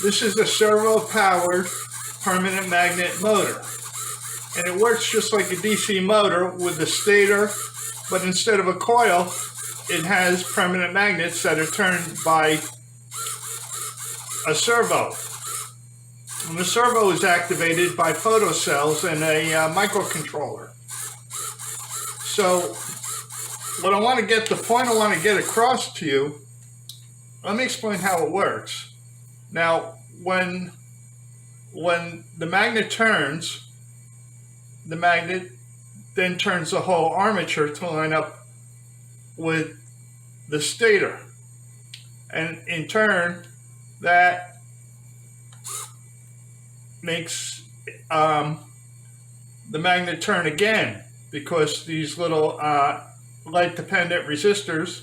This is a servo-powered permanent magnet motor. And it works just like a DC motor with the stator, but instead of a coil, it has permanent magnets that are turned by a servo. And the servo is activated by photocells and a microcontroller. So the point I want to get across to you, let me explain how it works. Now, when the magnet turns, the magnet then turns the whole armature to line up with the stator. And in turn, that makes the magnet turn again, because these little light-dependent resistors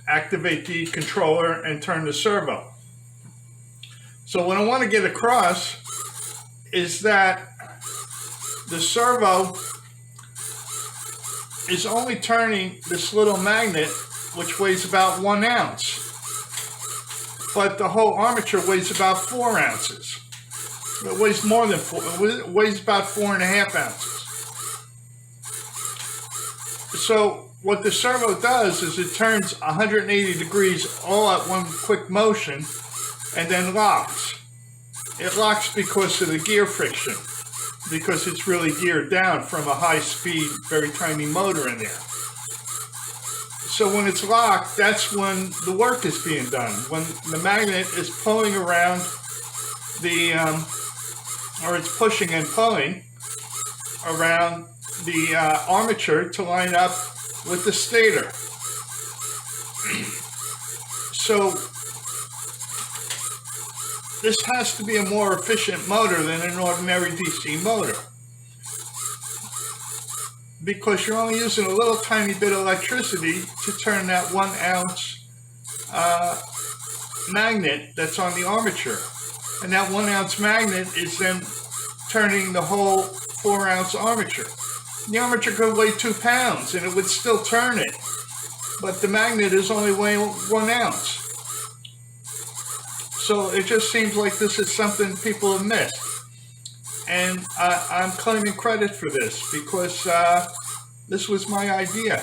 activate the controller and turn the servo. So what I want to get across is that the servo is only turning this little magnet, which weighs about 1 ounce, but the whole armature weighs about 4 ounces. It weighs more than 4, it weighs about 4.5 ounces. So what the servo does is it turns 180 degrees all at one quick motion and then locks. It locks because of the gear friction, because it's really geared down from a high-speed, very tiny motor in there. So when it's locked, that's when the work is being done. When the magnet is pulling around or it's pushing and pulling around the armature to line up with the stator. So this has to be a more efficient motor than an ordinary DC motor, because you're only using a little tiny bit of electricity to turn that 1 ounce magnet that's on the armature. And that 1 ounce magnet is then turning the whole 4 ounce armature. The armature could weigh 2 pounds and it would still turn it, but the magnet is only weighing 1 ounce. So it just seems like this is something people have missed. And I'm claiming credit for this, because this was my idea.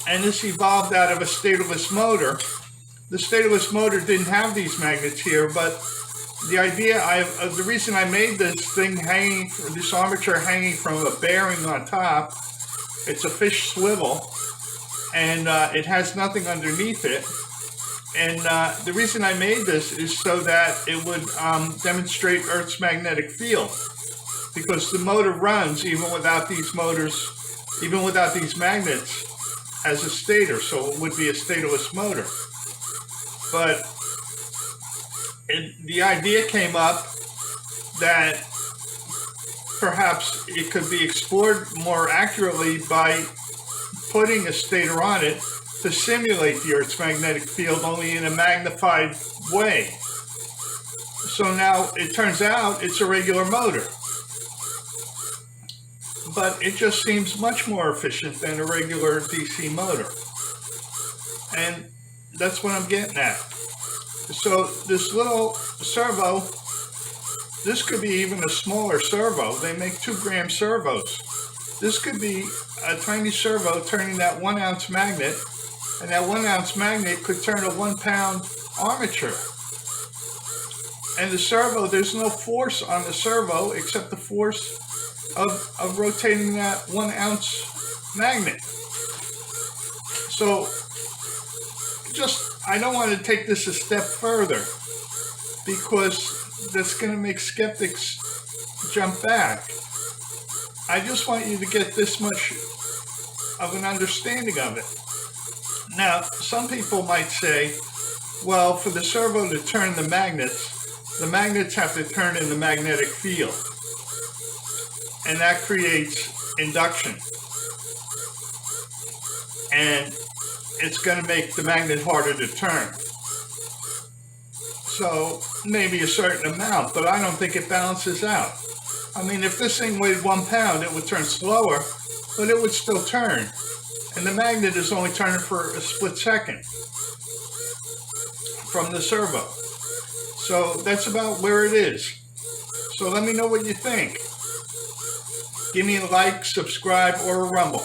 And this evolved out of a statorless motor. The statorless motor didn't have these magnets here, but the reason I made this thing this armature hanging from a bearing on top, it's a fish swivel, and it has nothing underneath it. And the reason I made this is so that it would demonstrate Earth's magnetic field, because the motor runs even without these magnets as a stator, so it would be a statorless motor. But the idea came up that perhaps it could be explored more accurately by putting a stator on it to simulate the Earth's magnetic field, only in a magnified way. So now it turns out it's a regular motor, but it just seems much more efficient than a regular DC motor. And that's what I'm getting at. So this little servo, this could be even a smaller servo. They make 2-gram servos. This could be a tiny servo turning that 1 ounce magnet, and that 1 ounce magnet could turn a 1 pound armature. And the servo, there's no force on the servo except the force of rotating that 1 ounce magnet. So I don't want to take this a step further, because that's going to make skeptics jump back. I just want you to get this much of an understanding of it. Now, some people might say, well, for the servo to turn the magnets have to turn in the magnetic field, and that creates induction. And it's going to make the magnet harder to turn. So maybe a certain amount, but I don't think it balances out. I mean, if this thing weighed 1 pound, it would turn slower, but it would still turn. And the magnet is only turning for a split second from the servo. So that's about where it is. So let me know what you think. Give me a like, subscribe, or a rumble.